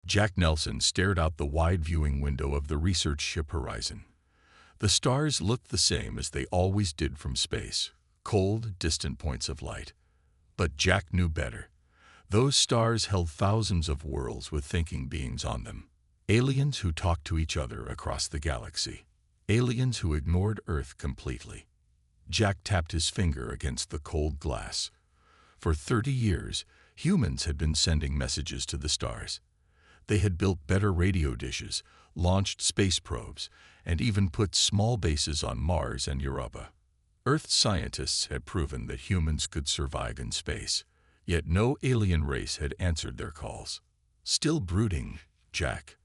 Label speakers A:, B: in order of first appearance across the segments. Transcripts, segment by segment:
A: Jack Nelson stared out the wide viewing window of the research ship Horizon. The stars looked the same as they always did from space, cold, distant points of light. But Jack knew better. Those stars held thousands of worlds with thinking beings on them. Aliens who talked to each other across the galaxy. Aliens who ignored Earth completely. Jack tapped his finger against the cold glass. For 30 years, humans had been sending messages to the stars. They had built better radio dishes, launched space probes, and even put small bases on Mars and Europa. Earth scientists had proven that humans could survive in space, yet no alien race had answered their calls. Still brooding, Jack.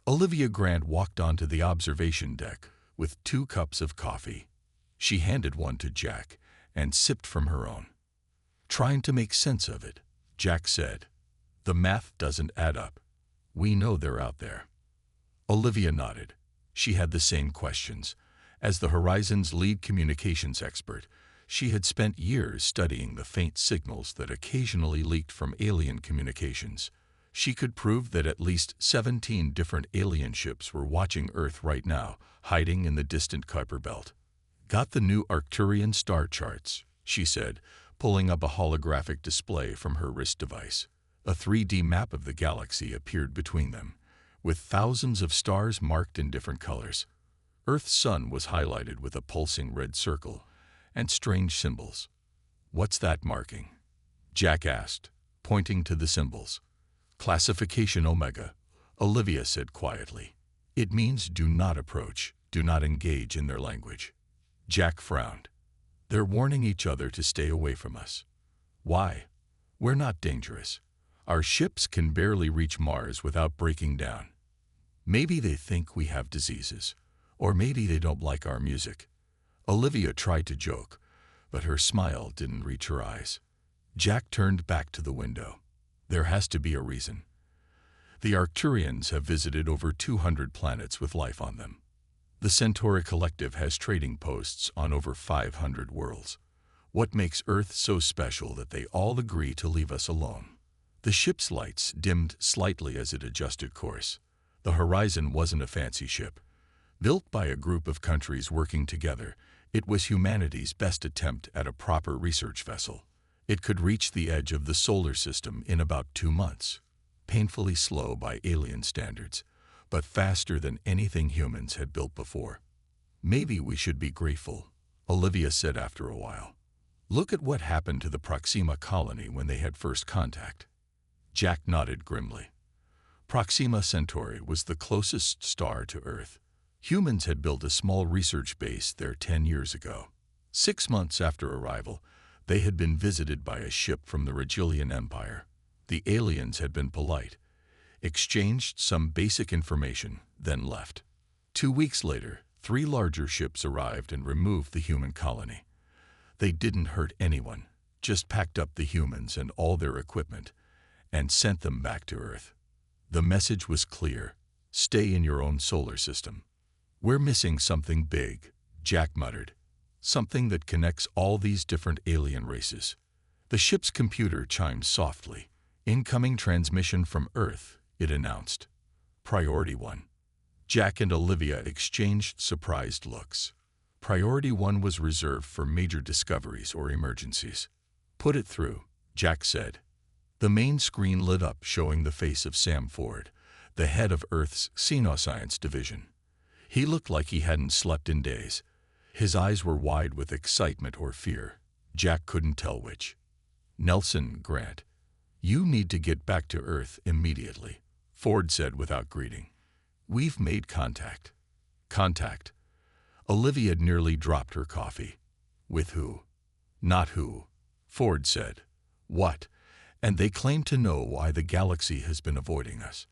A: Olivia Grant walked onto the observation deck with 2 cups of coffee. She handed one to Jack and sipped from her own. Trying to make sense of it, Jack said. The math doesn't add up. We know they're out there. Olivia nodded. She had the same questions. As the Horizon's lead communications expert, she had spent years studying the faint signals that occasionally leaked from alien communications. She could prove that at least 17 different alien ships were watching Earth right now, hiding in the distant Kuiper Belt. Got the new Arcturian star charts, she said, pulling up a holographic display from her wrist device. A 3D map of the galaxy appeared between them, with thousands of stars marked in different colors. Earth's sun was highlighted with a pulsing red circle and strange symbols. What's that marking? Jack asked, pointing to the symbols. Classification Omega, Olivia said quietly. It means do not approach, do not engage in their language. Jack frowned. They're warning each other to stay away from us. Why? We're not dangerous. Our ships can barely reach Mars without breaking down. Maybe they think we have diseases, or maybe they don't like our music. Olivia tried to joke, but her smile didn't reach her eyes. Jack turned back to the window. There has to be a reason. The Arcturians have visited over 200 planets with life on them. The Centauri Collective has trading posts on over 500 worlds. What makes Earth so special that they all agree to leave us alone? The ship's lights dimmed slightly as it adjusted course. The Horizon wasn't a fancy ship. Built by a group of countries working together, it was humanity's best attempt at a proper research vessel. It could reach the edge of the solar system in about 2 months. Painfully slow by alien standards, but faster than anything humans had built before. Maybe we should be grateful, Olivia said after a while. Look at what happened to the Proxima colony when they had first contact. Jack nodded grimly. Proxima Centauri was the closest star to Earth. Humans had built a small research base there 10 years ago. 6 months after arrival, they had been visited by a ship from the Regilian Empire. The aliens had been polite, exchanged some basic information, then left. 2 weeks later, 3 larger ships arrived and removed the human colony. They didn't hurt anyone, just packed up the humans and all their equipment, and sent them back to Earth. The message was clear: stay in your own solar system. We're missing something big, Jack muttered. Something that connects all these different alien races. The ship's computer chimed softly. Incoming transmission from Earth, it announced. Priority 1. Jack and Olivia exchanged surprised looks. Priority 1 was reserved for major discoveries or emergencies. Put it through, Jack said. The main screen lit up, showing the face of Sam Ford, the head of Earth's Xenoscience division. He looked like he hadn't slept in days. His eyes were wide with excitement or fear. Jack couldn't tell which. Nelson, Grant, you need to get back to Earth immediately, Ford said without greeting. We've made contact. Contact? Olivia nearly dropped her coffee. With who? Not who, Ford said. What? And they claim to know why the galaxy has been avoiding us.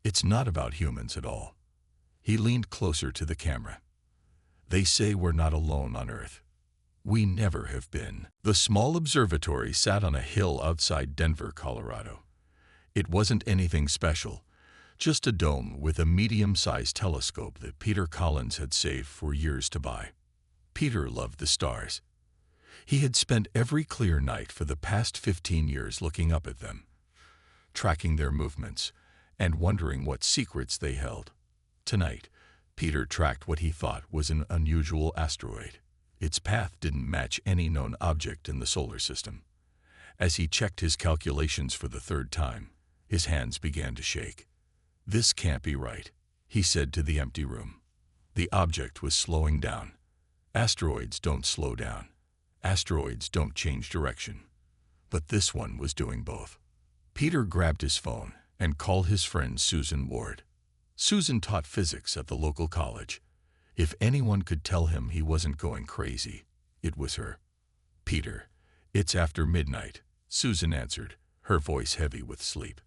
A: It's not about humans at all. He leaned closer to the camera. They say we're not alone on Earth. We never have been. The small observatory sat on a hill outside Denver, Colorado. It wasn't anything special, just a dome with a medium-sized telescope that Peter Collins had saved for years to buy. Peter loved the stars. He had spent every clear night for the past 15 years looking up at them, tracking their movements, and wondering what secrets they held. Tonight, Peter tracked what he thought was an unusual asteroid. Its path didn't match any known object in the solar system. As he checked his calculations for the third time, his hands began to shake. "This can't be right," he said to the empty room. The object was slowing down. Asteroids don't slow down. Asteroids don't change direction. But this one was doing both. Peter grabbed his phone and called his friend Susan Ward. Susan taught physics at the local college. If anyone could tell him he wasn't going crazy, it was her. "Peter, it's after midnight," Susan answered, her voice heavy with sleep.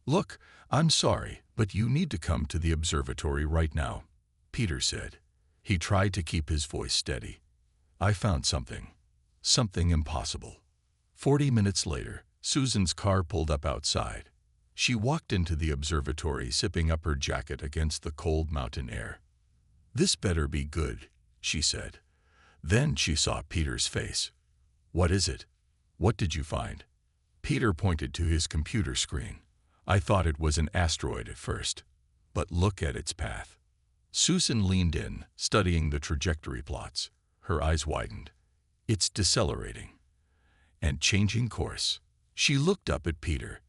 A: "Look, I'm sorry, but you need to come to the observatory right now," Peter said. He tried to keep his voice steady. "I found something. Something impossible." 40 minutes later, Susan's car pulled up outside. She walked into the observatory, zipping up her jacket against the cold mountain air. "This better be good," she said. Then she saw Peter's face. "What is it? What did you find?" Peter pointed to his computer screen. "I thought it was an asteroid at first, but look at its path." Susan leaned in, studying the trajectory plots. Her eyes widened. "It's decelerating and changing course." She looked up at Peter.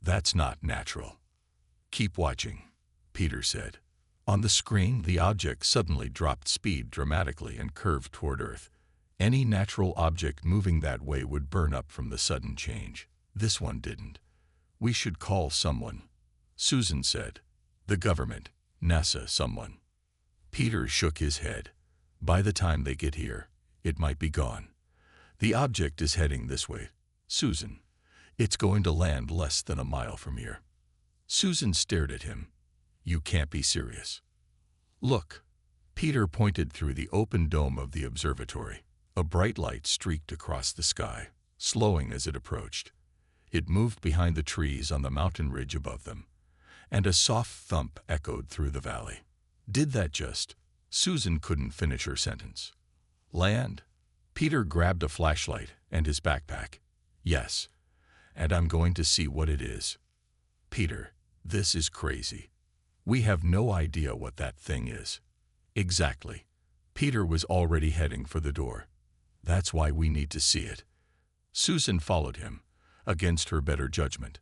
A: "That's not natural." "Keep watching," Peter said. On the screen, the object suddenly dropped speed dramatically and curved toward Earth. Any natural object moving that way would burn up from the sudden change. This one didn't. "We should call someone," Susan said. "The government, NASA, someone." Peter shook his head. "By the time they get here, it might be gone. The object is heading this way, Susan. It's going to land less than a mile from here." Susan stared at him. "You can't be serious." "Look." Peter pointed through the open dome of the observatory. A bright light streaked across the sky, slowing as it approached. It moved behind the trees on the mountain ridge above them, and a soft thump echoed through the valley. "Did that just—" Susan couldn't finish her sentence. "Land?" Peter grabbed a flashlight and his backpack. "Yes, and I'm going to see what it is." "Peter, this is crazy. We have no idea what that thing is." "Exactly." Peter was already heading for the door. "That's why we need to see it." Susan followed him, against her better judgment.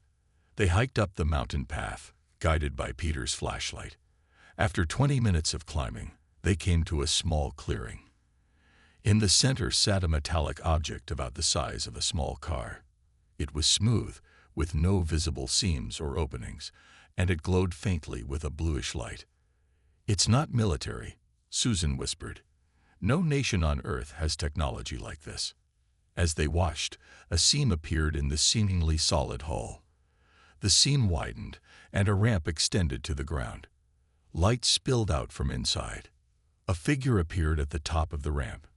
A: They hiked up the mountain path, guided by Peter's flashlight. After 20 minutes of climbing, they came to a small clearing. In the center sat a metallic object about the size of a small car. It was smooth, with no visible seams or openings, and it glowed faintly with a bluish light. "It's not military," Susan whispered. "No nation on Earth has technology like this." As they watched, a seam appeared in the seemingly solid hull. The seam widened, and a ramp extended to the ground. Light spilled out from inside. A figure appeared at the top of the ramp.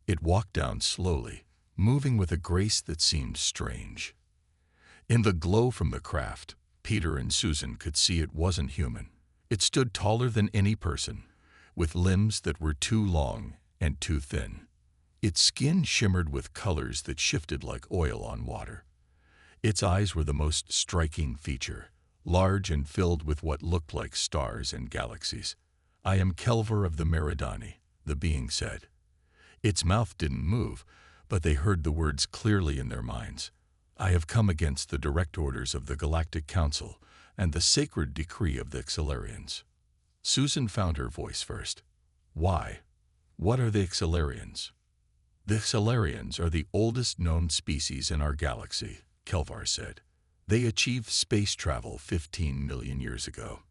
A: It walked down slowly, moving with a grace that seemed strange. In the glow from the craft, Peter and Susan could see it wasn't human. It stood taller than any person, with limbs that were too long and too thin. Its skin shimmered with colors that shifted like oil on water. Its eyes were the most striking feature, large and filled with what looked like stars and galaxies. "I am Kelvar of the Meridani," the being said. Its mouth didn't move, but they heard the words clearly in their minds. "I have come against the direct orders of the Galactic Council and the sacred decree of the Xelarians." Susan found her voice first. "Why? What are the Xelarians?" "The Xelarians are the oldest known species in our galaxy," Kelvar said. "They achieved space travel 15 million years ago.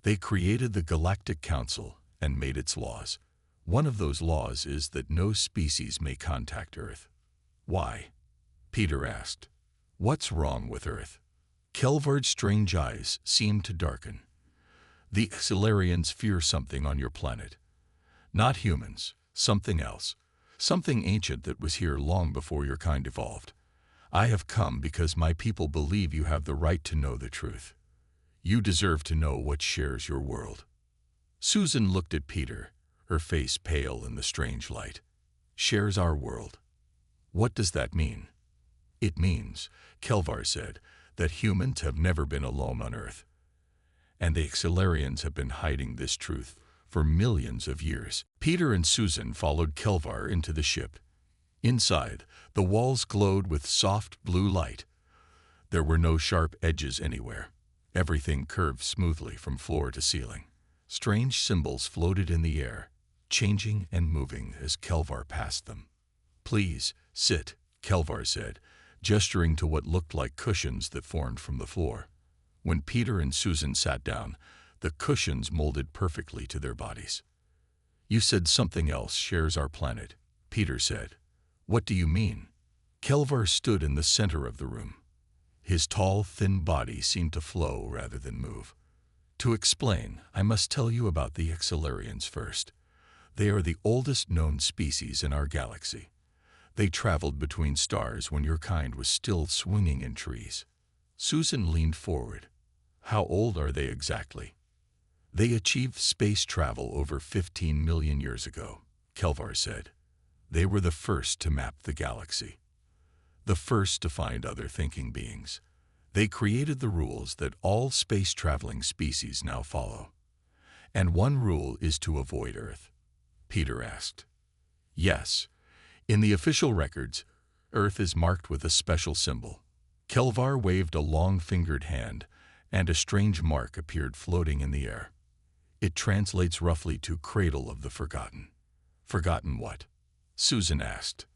A: They created the Galactic Council and made its laws. One of those laws is that no species may contact Earth." "Why?" Peter asked. "What's wrong with Earth?" Kelvar's strange eyes seemed to darken. "The Xelarians fear something on your planet. Not humans, something else. Something ancient that was here long before your kind evolved. I have come because my people believe you have the right to know the truth. You deserve to know what shares your world." Susan looked at Peter, her face pale in the strange light. "Shares our world? What does that mean?" "It means," Kelvar said, "that humans have never been alone on Earth. And the Accelarians have been hiding this truth for millions of years. Peter and Susan followed Kelvar into the ship. Inside, the walls glowed with soft blue light. There were no sharp edges anywhere. Everything curved smoothly from floor to ceiling. Strange symbols floated in the air, changing and moving as Kelvar passed them. "Please, sit," Kelvar said, gesturing to what looked like cushions that formed from the floor. When Peter and Susan sat down, the cushions molded perfectly to their bodies. "You said something else shares our planet," Peter said. "What do you mean?" Kelvar stood in the center of the room. His tall, thin body seemed to flow rather than move. "To explain, I must tell you about the Accelarians first. They are the oldest known species in our galaxy. They traveled between stars when your kind was still swinging in trees." Susan leaned forward. "How old are they exactly?" "They achieved space travel over 15 million years ago," Kelvar said. "They were the first to map the galaxy, the first to find other thinking beings. They created the rules that all space-traveling species now follow." "And one rule is to avoid Earth?" Peter asked. "Yes. In the official records, Earth is marked with a special symbol." Kelvar waved a long-fingered hand, and a strange mark appeared floating in the air. "It translates roughly to Cradle of the Forgotten." "Forgotten what?" Susan asked.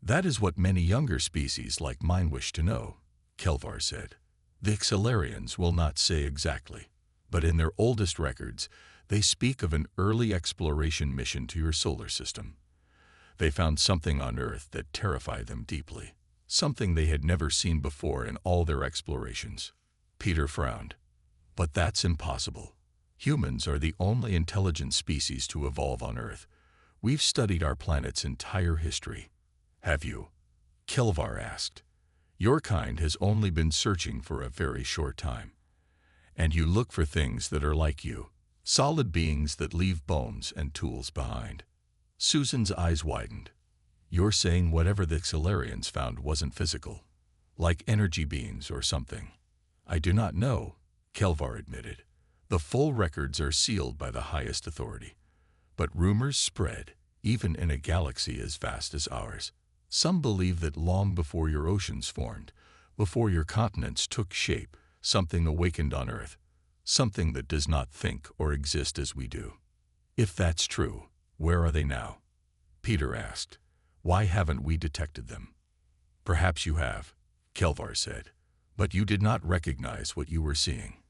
A: "That is what many younger species like mine wish to know," Kelvar said. "The Accelarians will not say exactly, but in their oldest records, they speak of an early exploration mission to your solar system. They found something on Earth that terrified them deeply, something they had never seen before in all their explorations." Peter frowned. "But that's impossible. Humans are the only intelligent species to evolve on Earth. We've studied our planet's entire history." "Have you?" Kelvar asked. "Your kind has only been searching for a very short time. And you look for things that are like you, solid beings that leave bones and tools behind." Susan's eyes widened. "You're saying whatever the Accelarians found wasn't physical, like energy beings or something?" "I do not know," Kelvar admitted. "The full records are sealed by the highest authority. But rumors spread, even in a galaxy as vast as ours. Some believe that long before your oceans formed, before your continents took shape, something awakened on Earth, something that does not think or exist as we do." "If that's true, where are they now?" Peter asked. "Why haven't we detected them?" "Perhaps you have," Kelvar said, "but you did not recognize what you were seeing."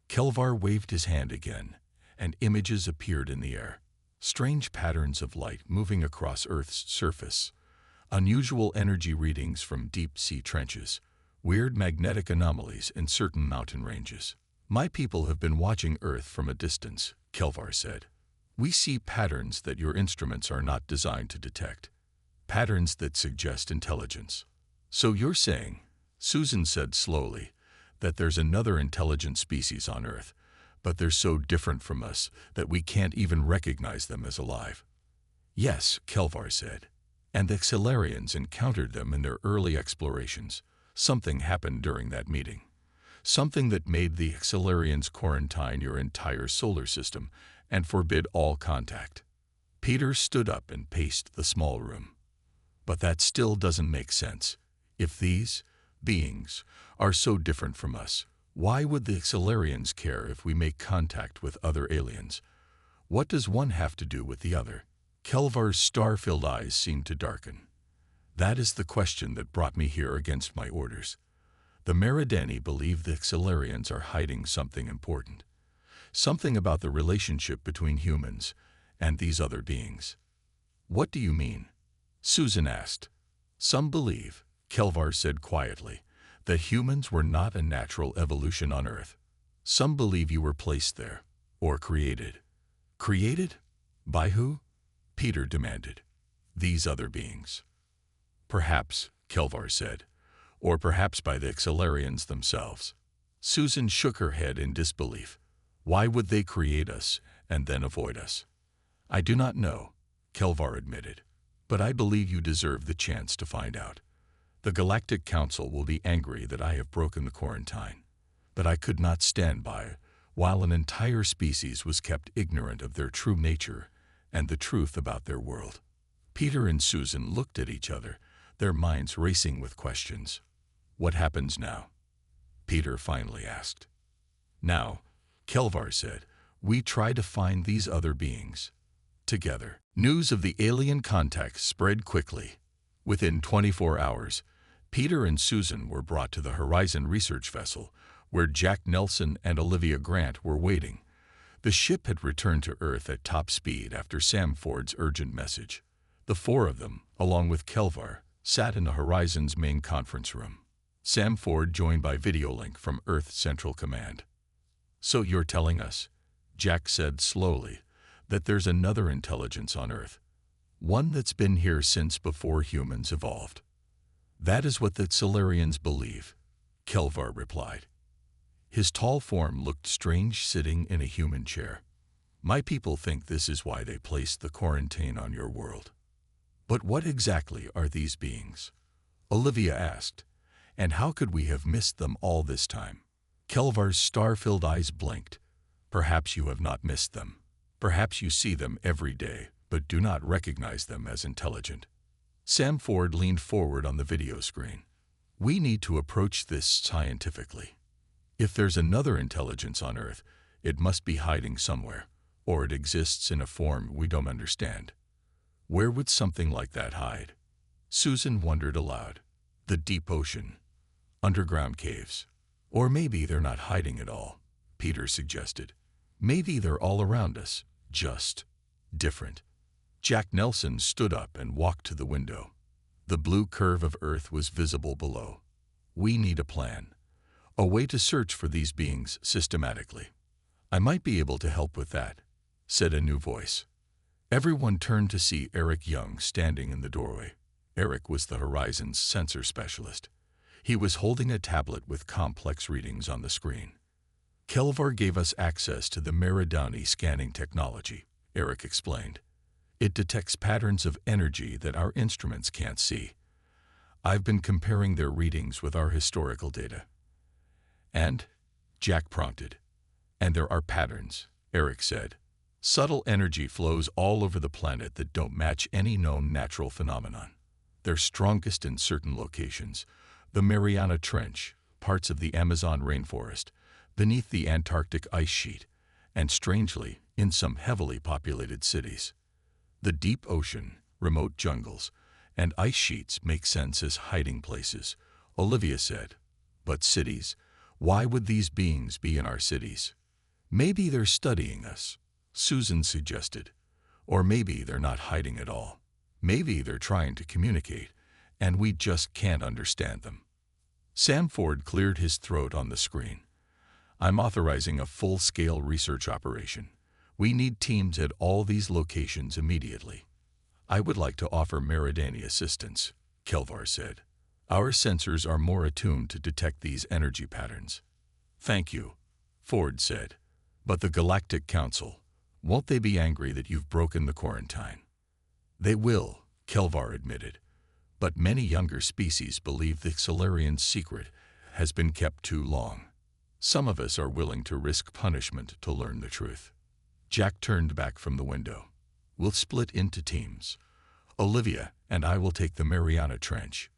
A: Kelvar waved his hand again, and images appeared in the air. Strange patterns of light moving across Earth's surface, unusual energy readings from deep-sea trenches, weird magnetic anomalies in certain mountain ranges. "My people have been watching Earth from a distance," Kelvar said. "We see patterns that your instruments are not designed to detect, patterns that suggest intelligence." "So you're saying," Susan said slowly, "that there's another intelligent species on Earth, but they're so different from us that we can't even recognize them as alive?" "Yes," Kelvar said. "And the Accelarians encountered them in their early explorations. Something happened during that meeting. Something that made the Accelarians quarantine your entire solar system and forbid all contact." Peter stood up and paced the small room. "But that still doesn't make sense. If these beings are so different from us, why would the Accelarians care if we make contact with other aliens? What does one have to do with the other?" Kelvar's star-filled eyes seemed to darken. "That is the question that brought me here against my orders. The Meridani believe the Accelarians are hiding something important, something about the relationship between humans and these other beings." "What do you mean?" Susan asked. "Some believe," Kelvar said quietly, "that humans were not a natural evolution on Earth. Some believe you were placed there, or created." "Created? By who?" Peter demanded. "These other beings." "Perhaps," Kelvar said, "or perhaps by the Accelarians themselves." Susan shook her head in disbelief. "Why would they create us and then avoid us?" "I do not know," Kelvar admitted, "but I believe you deserve the chance to find out. The Galactic Council will be angry that I have broken the quarantine, but I could not stand by while an entire species was kept ignorant of their true nature and the truth about their world. Peter and Susan looked at each other, their minds racing with questions. "What happens now?" Peter finally asked. "Now," Kelvar said, "we try to find these other beings. Together." News of the alien contact spread quickly. Within 24 hours, Peter and Susan were brought to the Horizon research vessel, where Jack Nelson and Olivia Grant were waiting. The ship had returned to Earth at top speed after Sam Ford's urgent message. The four of them, along with Kelvar, sat in the Horizon's main conference room. Sam Ford joined by video link from Earth Central Command. "So you're telling us," Jack said slowly, "that there's another intelligence on Earth, one that's been here since before humans evolved?" "That is what the Solarians believe," Kelvar replied. His tall form looked strange sitting in a human chair. "My people think this is why they placed the quarantine on your world." "But what exactly are these beings?" Olivia asked. "And how could we have missed them all this time?" Kelvar's star-filled eyes blinked. "Perhaps you have not missed them. Perhaps you see them every day, but do not recognize them as intelligent." Sam Ford leaned forward on the video screen. "We need to approach this scientifically. If there's another intelligence on Earth, it must be hiding somewhere, or it exists in a form we don't understand. Where would something like that hide?" Susan wondered aloud. "The deep ocean, underground caves. Or maybe they're not hiding at all," Peter suggested. "Maybe they're all around us, just different." Jack Nelson stood up and walked to the window. The blue curve of Earth was visible below. "We need a plan. A way to search for these beings systematically." "I might be able to help with that," said a new voice. Everyone turned to see Eric Young standing in the doorway. Eric was the Horizon's sensor specialist. He was holding a tablet with complex readings on the screen. "Kelvar gave us access to the Meridani scanning technology," Eric explained. "It detects patterns of energy that our instruments can't see. I've been comparing their readings with our historical data." "And?" Jack prompted. "And there are patterns," Eric said. "Subtle energy flows all over the planet that don't match any known natural phenomenon. They're strongest in certain locations: the Mariana Trench, parts of the Amazon rainforest, beneath the Antarctic ice sheet, and strangely, in some heavily populated cities. The deep ocean, remote jungles, and ice sheets make sense as hiding places," Olivia said. "But cities? Why would these beings be in our cities?" "Maybe they're studying us," Susan suggested. "Or maybe they're not hiding at all. Maybe they're trying to communicate, and we just can't understand them." Sam Ford cleared his throat on the screen. "I'm authorizing a full-scale research operation. We need teams at all these locations immediately." "I would like to offer Meridani assistance," Kelvar said. "Our sensors are more attuned to detect these energy patterns." "Thank you," Ford said. "But the Galactic Council, won't they be angry that you've broken the quarantine?" "They will," Kelvar admitted. "But many younger species believe the Solarian secret has been kept too long. Some of us are willing to risk punishment to learn the truth." Jack turned back from the window. "We'll split into teams. Olivia and I will take the Mariana Trench.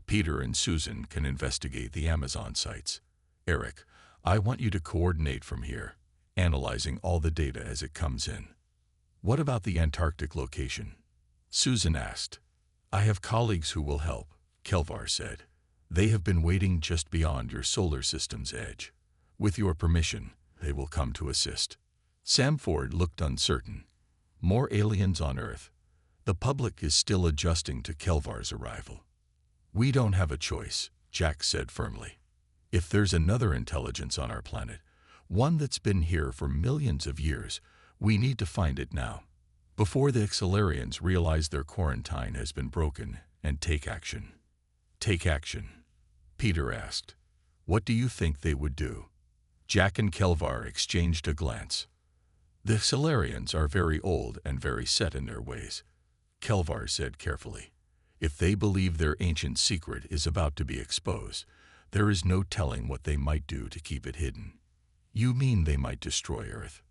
A: Peter and Susan can investigate the Amazon sites. Eric, I want you to coordinate from here, analyzing all the data as it comes in." "What about the Antarctic location?" Susan asked. "I have colleagues who will help," Kelvar said. "They have been waiting just beyond your solar system's edge. With your permission, they will come to assist." Sam Ford looked uncertain. More aliens on Earth. The public is still adjusting to Kelvar's arrival. "We don't have a choice," Jack said firmly. "If there's another intelligence on our planet, one that's been here for millions of years, we need to find it now, before the Solarians realize their quarantine has been broken and take action." "Take action?" Peter asked. "What do you think they would do?" Jack and Kelvar exchanged a glance. "The Solarians are very old and very set in their ways," Kelvar said carefully. "If they believe their ancient secret is about to be exposed, there is no telling what they might do to keep it hidden. You mean they might destroy Earth?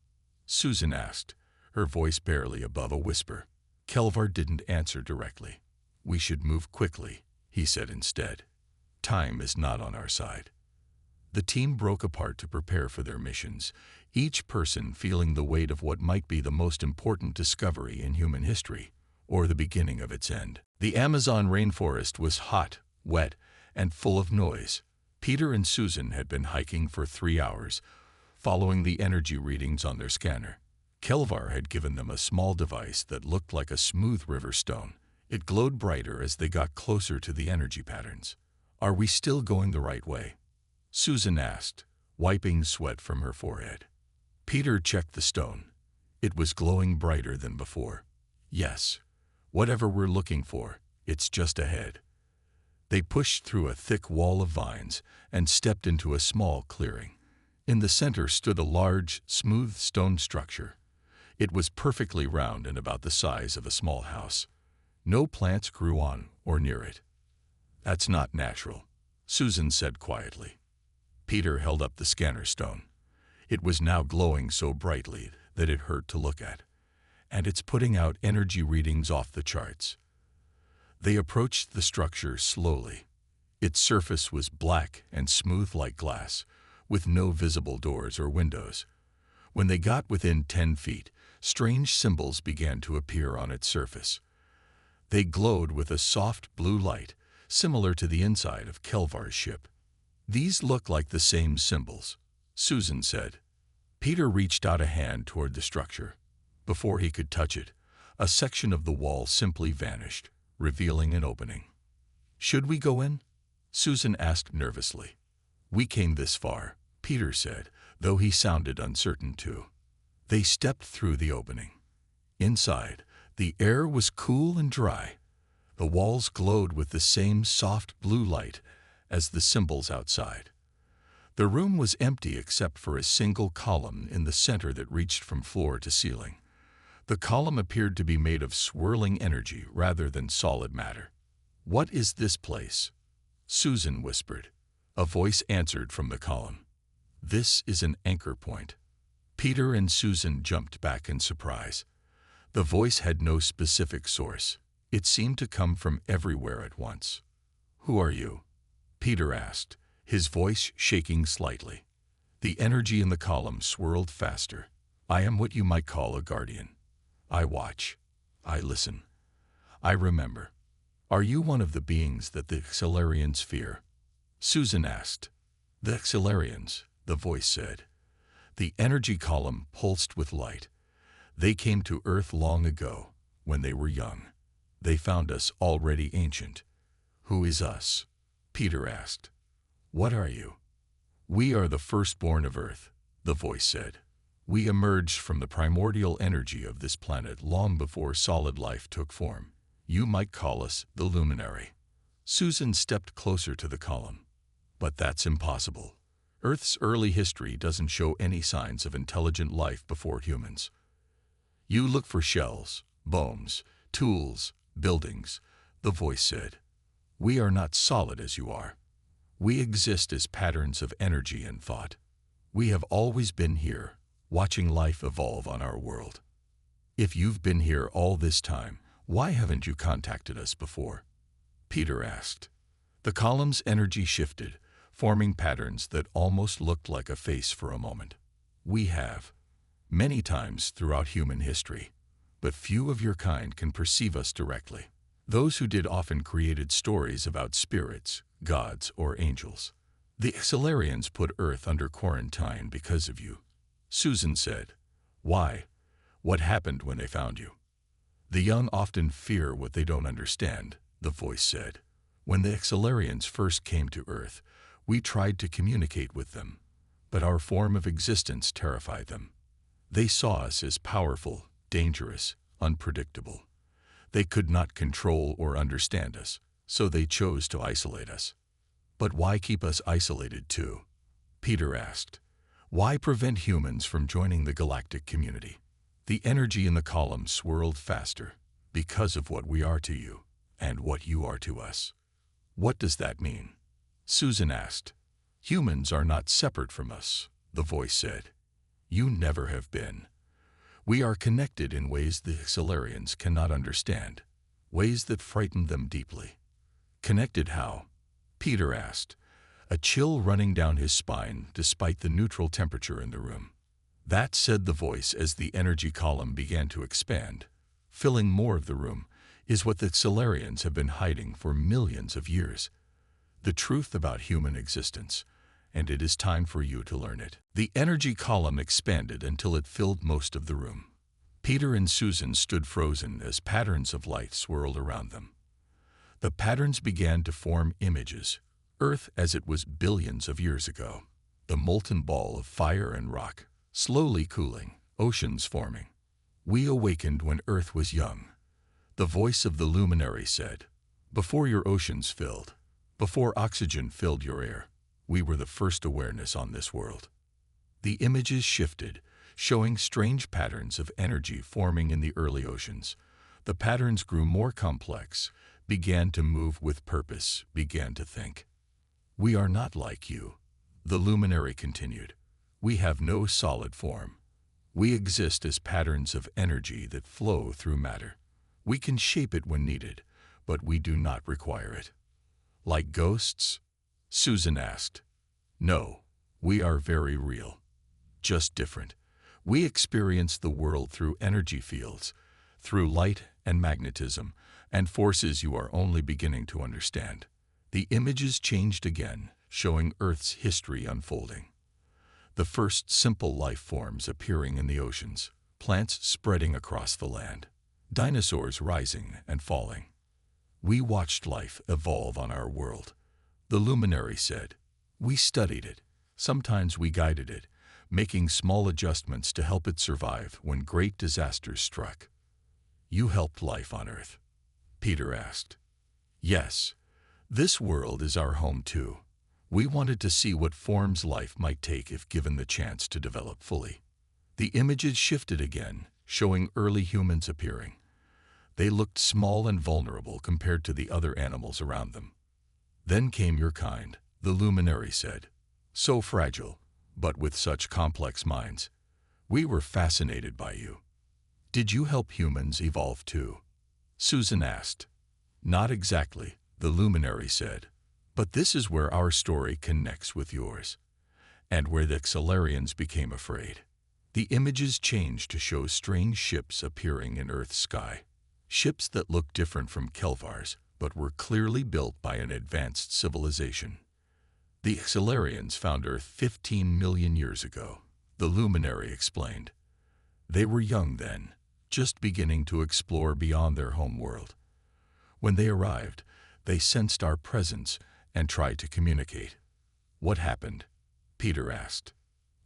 A: Susan asked, her voice barely above a whisper. Kelvar didn't answer directly. We should move quickly, he said instead. Time is not on our side. The team broke apart to prepare for their missions, each person feeling the weight of what might be the most important discovery in human history, or the beginning of its end. The Amazon rainforest was hot, wet, and full of noise. Peter and Susan had been hiking for 3 hours, following the energy readings on their scanner. Kelvar had given them a small device that looked like a smooth river stone. It glowed brighter as they got closer to the energy patterns. Are we still going the right way? Susan asked, wiping sweat from her forehead. Peter checked the stone. It was glowing brighter than before. Yes. Whatever we're looking for, it's just ahead. They pushed through a thick wall of vines and stepped into a small clearing. In the center stood a large, smooth stone structure. It was perfectly round and about the size of a small house. No plants grew on or near it. That's not natural, Susan said quietly. Peter held up the scanner stone. It was now glowing so brightly that it hurt to look at, and it's putting out energy readings off the charts. They approached the structure slowly. Its surface was black and smooth like glass, with no visible doors or windows. When they got within 10 feet, strange symbols began to appear on its surface. They glowed with a soft blue light, similar to the inside of Kelvar's ship. These look like the same symbols, Susan said. Peter reached out a hand toward the structure. Before he could touch it, a section of the wall simply vanished, revealing an opening. Should we go in? Susan asked nervously. We came this far, Peter said, though he sounded uncertain too. They stepped through the opening. Inside, the air was cool and dry. The walls glowed with the same soft blue light as the symbols outside. The room was empty except for a single column in the center that reached from floor to ceiling. The column appeared to be made of swirling energy rather than solid matter. What is this place? Susan whispered. A voice answered from the column. This is an anchor point. Peter and Susan jumped back in surprise. The voice had no specific source. It seemed to come from everywhere at once. Who are you? Peter asked, his voice shaking slightly. The energy in the column swirled faster. I am what you might call a guardian. I watch. I listen. I remember. Are you one of the beings that the Xelarians fear? Susan asked. The Xelarians, the voice said. The energy column pulsed with light. They came to Earth long ago, when they were young. They found us already ancient. Who is us? Peter asked. What are you? We are the firstborn of Earth, the voice said. We emerged from the primordial energy of this planet long before solid life took form. You might call us the luminary. Susan stepped closer to the column. But that's impossible. Earth's early history doesn't show any signs of intelligent life before humans. You look for shells, bones, tools, buildings, the voice said. We are not solid as you are. We exist as patterns of energy and thought. We have always been here, watching life evolve on our world. If you've been here all this time, why haven't you contacted us before? Peter asked. The column's energy shifted, forming patterns that almost looked like a face for a moment. We have, many times throughout human history, but few of your kind can perceive us directly. Those who did often created stories about spirits, gods, or angels. The Xelarians put Earth under quarantine because of you. Susan said. Why? What happened when they found you? The young often fear what they don't understand, the voice said. When the Xelarians first came to Earth, we tried to communicate with them, but our form of existence terrified them. They saw us as powerful, dangerous, unpredictable. They could not control or understand us, so they chose to isolate us. But why keep us isolated too? Peter asked. Why prevent humans from joining the galactic community? The energy in the column swirled faster, because of what we are to you, and what you are to us. What does that mean? Susan asked. Humans are not separate from us, the voice said. "You never have been. We are connected in ways the Xilarians cannot understand, ways that frighten them deeply." "Connected how?" Peter asked, a chill running down his spine despite the neutral temperature in the room. "That," said the voice as the energy column began to expand, filling more of the room, "is what the Xilarians have been hiding for millions of years. The truth about human existence, and it is time for you to learn it." The energy column expanded until it filled most of the room. Peter and Susan stood frozen as patterns of light swirled around them. The patterns began to form images, Earth as it was billions of years ago. The molten ball of fire and rock, slowly cooling, oceans forming. "We awakened when Earth was young," the voice of the luminary said. "Before your oceans filled, before oxygen filled your air, we were the first awareness on this world." The images shifted, showing strange patterns of energy forming in the early oceans. The patterns grew more complex, began to move with purpose, began to think. "We are not like you," the luminary continued. "We have no solid form. We exist as patterns of energy that flow through matter. We can shape it when needed, but we do not require it." "Like ghosts?" Susan asked. "No, we are very real. Just different. We experience the world through energy fields, through light and magnetism, and forces you are only beginning to understand." The images changed again, showing Earth's history unfolding. The first simple life forms appearing in the oceans, plants spreading across the land, dinosaurs rising and falling. "We watched life evolve on our world," the luminary said. "We studied it. Sometimes we guided it, making small adjustments to help it survive when great disasters struck." "You helped life on Earth?" Peter asked. "Yes. This world is our home too. We wanted to see what forms life might take if given the chance to develop fully." The images shifted again, showing early humans appearing. They looked small and vulnerable compared to the other animals around them. "Then came your kind," the luminary said. "So fragile, but with such complex minds. We were fascinated by you." "Did you help humans evolve too?" Susan asked. "Not exactly," the luminary said. "But this is where our story connects with yours, and where the Xilarians became afraid." The images changed to show strange ships appearing in Earth's sky. Ships that looked different from Kelvar's, but were clearly built by an advanced civilization. "The Xilarians found Earth 15 million years ago," the luminary explained. "They were young then, just beginning to explore beyond their home world. When they arrived, they sensed our presence and tried to communicate." "What happened?" Peter asked.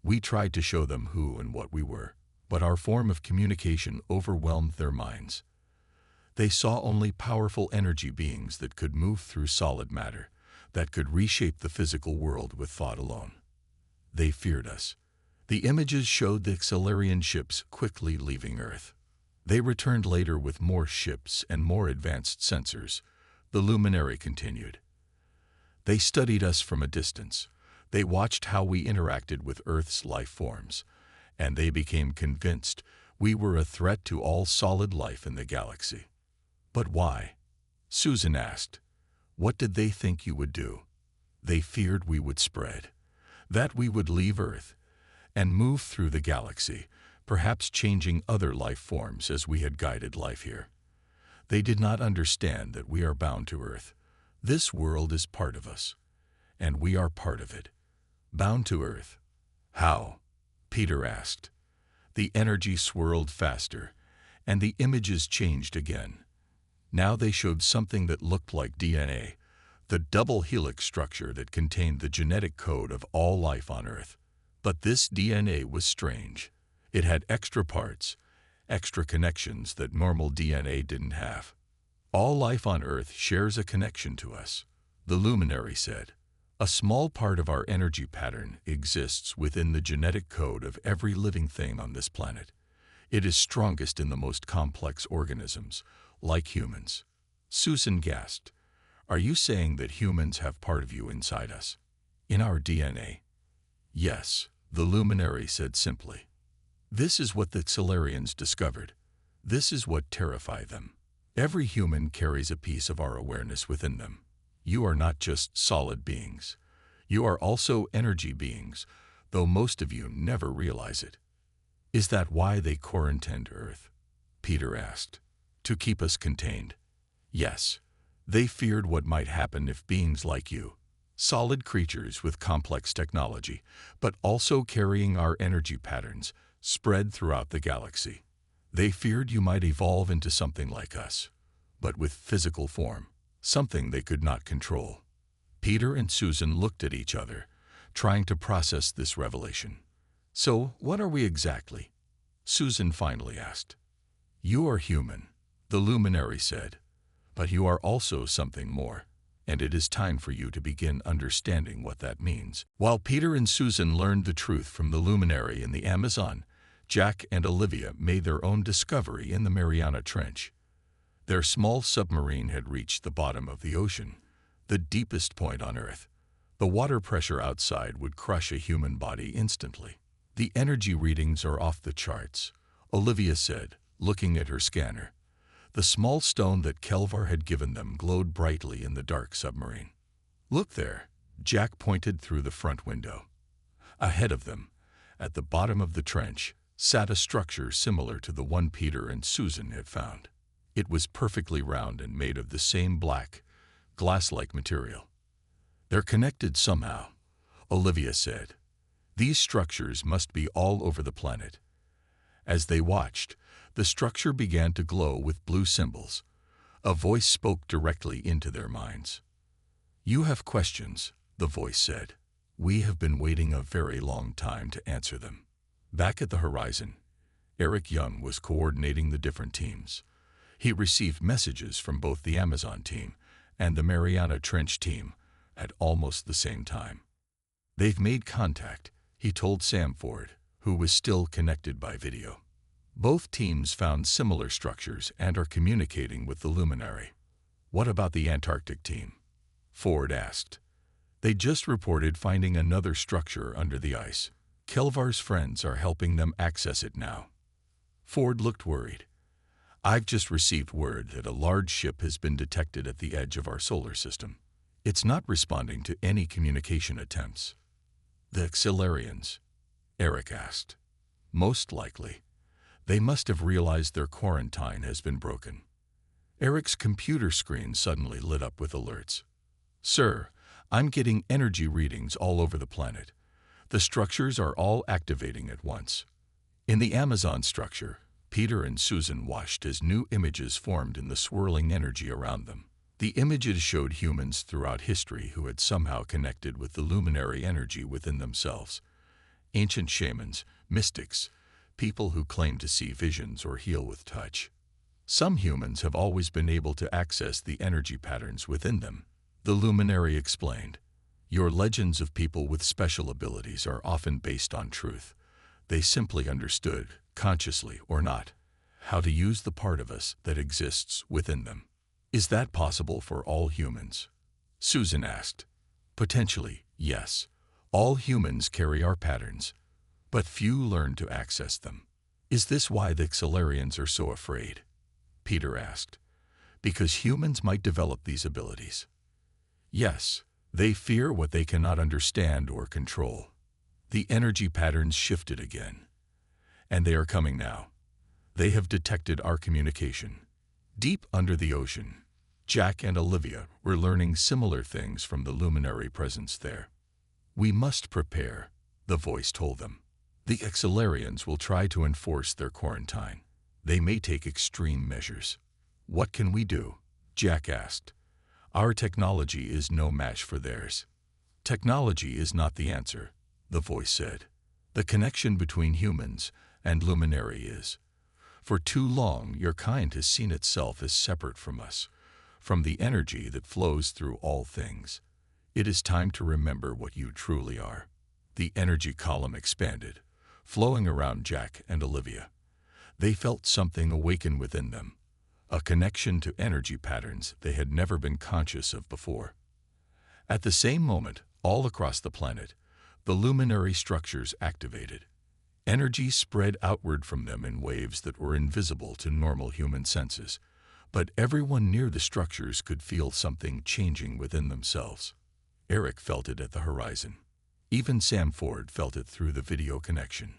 A: "We tried to show them who and what we were, but our form of communication overwhelmed their minds. They saw only powerful energy beings that could move through solid matter, that could reshape the physical world with thought alone. They feared us." The images showed the Xilarian ships quickly leaving Earth. "They returned later with more ships and more advanced sensors," the luminary continued. "They studied us from a distance. They watched how we interacted with Earth's life forms, and they became convinced we were a threat to all solid life in the galaxy." "But why?" Susan asked. "What did they think you would do?" "They feared we would spread, that we would leave Earth and move through the galaxy, perhaps changing other life forms as we had guided life here. They did not understand that we are bound to Earth. This world is part of us, and we are part of it. Bound to Earth." "How?" Peter asked. The energy swirled faster, and the images changed again. Now they showed something that looked like DNA, the double helix structure that contained the genetic code of all life on Earth. But this DNA was strange. It had extra parts, extra connections that normal DNA didn't have. "All life on Earth shares a connection to us," the luminary said. "A small part of our energy pattern exists within the genetic code of every living thing on this planet. It is strongest in the most complex organisms, like humans." Susan gasped. "Are you saying that humans have part of you inside us? In our DNA?" "Yes," the luminary said simply. This is what the Xilarians discovered. This is what terrified them. Every human carries a piece of our awareness within them. You are not just solid beings. You are also energy beings, though most of you never realize it. Is that why they quarantined Earth? Peter asked. To keep us contained. Yes. They feared what might happen if beings like you, solid creatures with complex technology, but also carrying our energy patterns, spread throughout the galaxy. They feared you might evolve into something like us, but with physical form, something they could not control. Peter and Susan looked at each other, trying to process this revelation. So, what are we exactly? Susan finally asked. You are human, the luminary said, but you are also something more, and it is time for you to begin understanding what that means. While Peter and Susan learned the truth from the luminary in the Amazon, Jack and Olivia made their own discovery in the Mariana Trench. Their small submarine had reached the bottom of the ocean, the deepest point on Earth. The water pressure outside would crush a human body instantly. The energy readings are off the charts, Olivia said, looking at her scanner. The small stone that Kelvar had given them glowed brightly in the dark submarine. Look there, Jack pointed through the front window. Ahead of them, at the bottom of the trench, sat a structure similar to the one Peter and Susan had found. It was perfectly round and made of the same black, glass-like material. They're connected somehow, Olivia said. These structures must be all over the planet. As they watched, the structure began to glow with blue symbols. A voice spoke directly into their minds. You have questions, the voice said. We have been waiting a very long time to answer them. Back at the horizon, Eric Young was coordinating the different teams. He received messages from both the Amazon team and the Mariana Trench team at almost the same time. They've made contact, he told Sam Ford, who was still connected by video. Both teams found similar structures and are communicating with the luminary. What about the Antarctic team? Ford asked. They just reported finding another structure under the ice. Kelvar's friends are helping them access it now. Ford looked worried. I've just received word that a large ship has been detected at the edge of our solar system. It's not responding to any communication attempts. The Xilarians? Eric asked. Most likely. They must have realized their quarantine has been broken. Eric's computer screen suddenly lit up with alerts. Sir, I'm getting energy readings all over the planet. The structures are all activating at once. In the Amazon structure, Peter and Susan watched as new images formed in the swirling energy around them. The images showed humans throughout history who had somehow connected with the luminary energy within themselves. Ancient shamans, mystics, people who claim to see visions or heal with touch. Some humans have always been able to access the energy patterns within them, the luminary explained. Your legends of people with special abilities are often based on truth. They simply understood, consciously or not, how to use the part of us that exists within them. Is that possible for all humans? Susan asked. Potentially, yes. All humans carry our patterns, but few learn to access them. Is this why the Xilarians are so afraid? Peter asked. Because humans might develop these abilities. Yes, they fear what they cannot understand or control. The energy patterns shifted again. And they are coming now. They have detected our communication. Deep under the ocean, Jack and Olivia were learning similar things from the luminary presence there. We must prepare, the voice told them. The Xilarians will try to enforce their quarantine. They may take extreme measures. What can we do? Jack asked. Our technology is no match for theirs. Technology is not the answer, the voice said. The connection between humans and luminary is. For too long, your kind has seen itself as separate from us, from the energy that flows through all things. It is time to remember what you truly are. The energy column expanded, flowing around Jack and Olivia. They felt something awaken within them, a connection to energy patterns they had never been conscious of before. At the same moment, all across the planet, The luminary structures activated. Energy spread outward from them in waves that were invisible to normal human senses, but everyone near the structures could feel something changing within themselves. Eric felt it at the horizon. Even Sam Ford felt it through the video connection.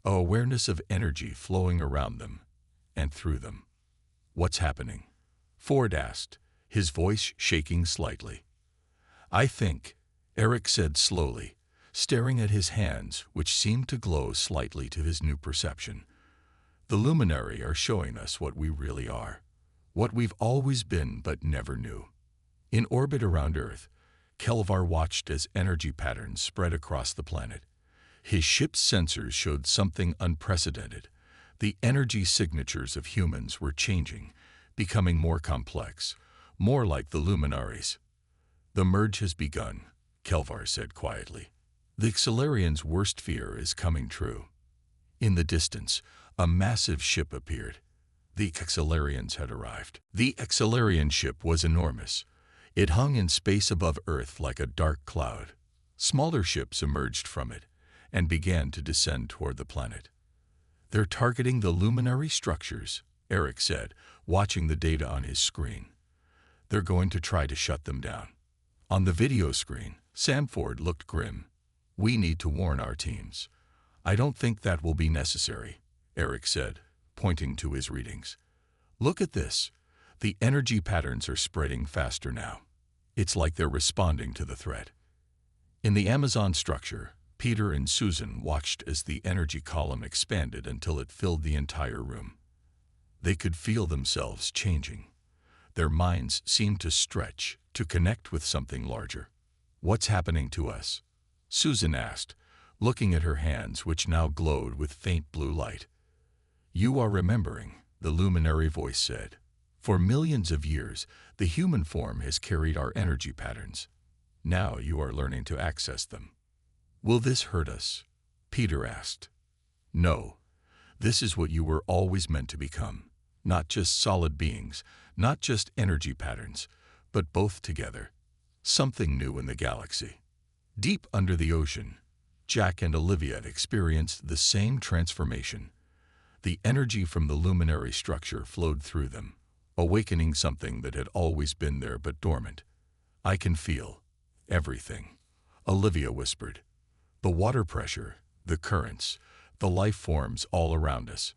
A: A awareness of energy flowing around them and through them. "What's happening?" Ford asked, his voice shaking slightly. "I think," Eric said slowly, staring at his hands, which seemed to glow slightly to his new perception. "The luminary are showing us what we really are, what we've always been but never knew." In orbit around Earth, Kelvar watched as energy patterns spread across the planet. His ship's sensors showed something unprecedented. The energy signatures of humans were changing, becoming more complex, more like the luminaries. "The merge has begun," Kelvar said quietly. "The Xelarians' worst fear is coming true." In the distance, a massive ship appeared. The Xelarians had arrived. The Xelarian ship was enormous. It hung in space above Earth like a dark cloud. Smaller ships emerged from it and began to descend toward the planet. "They're targeting the luminary structures," Eric said, watching the data on his screen. "They're going to try to shut them down." On the video screen, Sam Ford looked grim. "We need to warn our teams." "I don't think that will be necessary," Eric said, pointing to his readings. "Look at this. The energy patterns are spreading faster now. It's like they're responding to the threat." In the Amazon structure, Peter and Susan watched as the energy column expanded until it filled the entire room. They could feel themselves changing. Their minds seemed to stretch, to connect with something larger. "What's happening to us?" Susan asked, looking at her hands, which now glowed with faint blue light. "You are remembering," the luminary voice said. "For millions of years, the human form has carried our energy patterns. Now you are learning to access them." "Will this hurt us?" Peter asked. "No. This is what you were always meant to become. Not just solid beings, not just energy patterns, but both together. Something new in the galaxy." Deep under the ocean, Jack and Olivia experienced the same transformation. The energy from the luminary structure flowed through them, awakening something that had always been there but dormant. "I can feel everything," Olivia whispered. "The water pressure, the currents, the life forms all around us."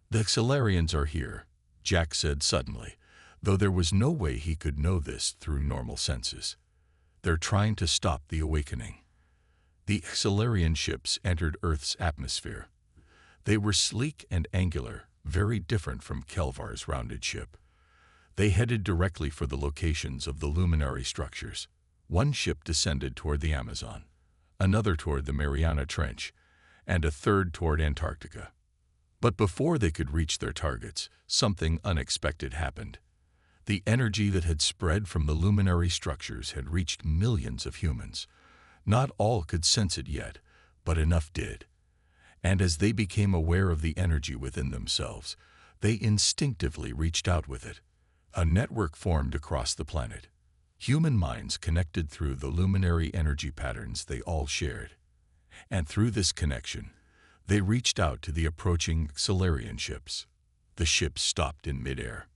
A: "The Xelarians are here," Jack said suddenly, though there was no way he could know this through normal senses. "They're trying to stop the awakening." The Xelarian ships entered Earth's atmosphere. They were sleek and angular, very different from Kelvar's rounded ship. They headed directly for the locations of the luminary structures. One ship descended toward the Amazon, another toward the Mariana Trench, and a third toward Antarctica. But before they could reach their targets, something unexpected happened. The energy that had spread from the luminary structures had reached millions of humans. Not all could sense it yet, but enough did. And as they became aware of the energy within themselves, they instinctively reached out with it. A network formed across the planet. Human minds connected through the luminary energy patterns they all shared. And through this connection, they reached out to the approaching Xelarian ships. The ships stopped in midair.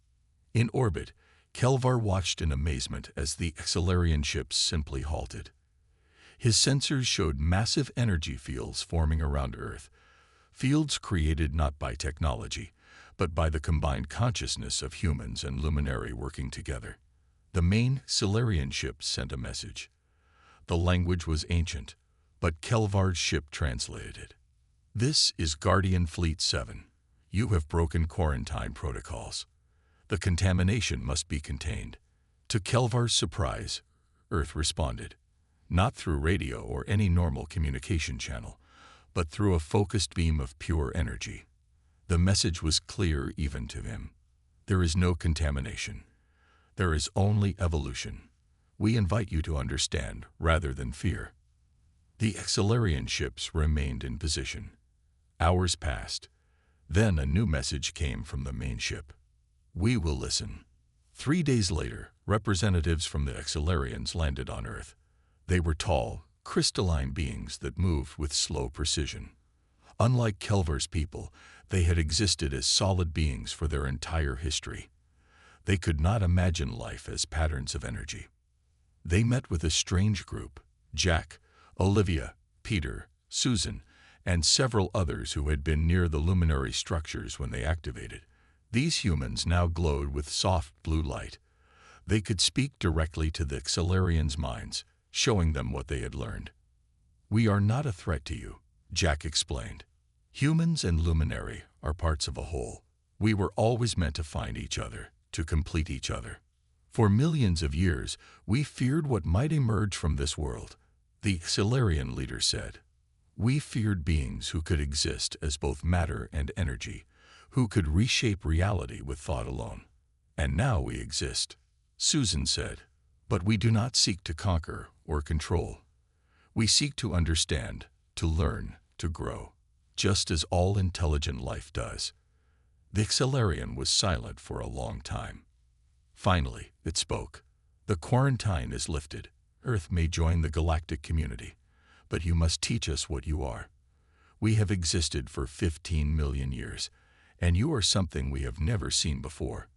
A: In orbit, Kelvar watched in amazement as the Xelarian ships simply halted. His sensors showed massive energy fields forming around Earth, fields created not by technology, but by the combined consciousness of humans and luminary working together. The main Xelarian ship sent a message. The language was ancient, but Kelvar's ship translated it. "This is Guardian Fleet 7. You have broken quarantine protocols. The contamination must be contained." To Kelvar's surprise, Earth responded, not through radio or any normal communication channel, but through a focused beam of pure energy. The message was clear even to him. "There is no contamination. There is only evolution. We invite you to understand rather than fear." The Xelarian ships remained in position. Hours passed. Then a new message came from the main ship. "We will listen." 3 days later, representatives from the Xelarians landed on Earth. They were tall, crystalline beings that moved with slow precision. Unlike Kelver's people, they had existed as solid beings for their entire history. They could not imagine life as patterns of energy. They met with a strange group: Jack, Olivia, Peter, Susan, and several others who had been near the luminary structures when they activated. These humans now glowed with soft blue light. They could speak directly to the Xelarians' minds, showing them what they had learned. "We are not a threat to you," Jack explained. "Humans and Luminary are parts of a whole. We were always meant to find each other, to complete each other. For millions of years, we feared what might emerge from this world," the Xelarian leader said. "We feared beings who could exist as both matter and energy, who could reshape reality with thought alone. And now we exist," Susan said. "But we do not seek to conquer or control. We seek to understand, to learn, to grow, just as all intelligent life does." The Xelarian was silent for a long time. Finally, it spoke. "The quarantine is lifted. Earth may join the galactic community, but you must teach us what you are. We have existed for 15 million years, and you are something we have never seen before."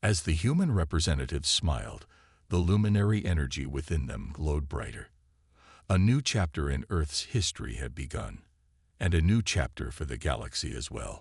A: As the human representatives smiled, the luminary energy within them glowed brighter. A new chapter in Earth's history had begun, and a new chapter for the galaxy as well.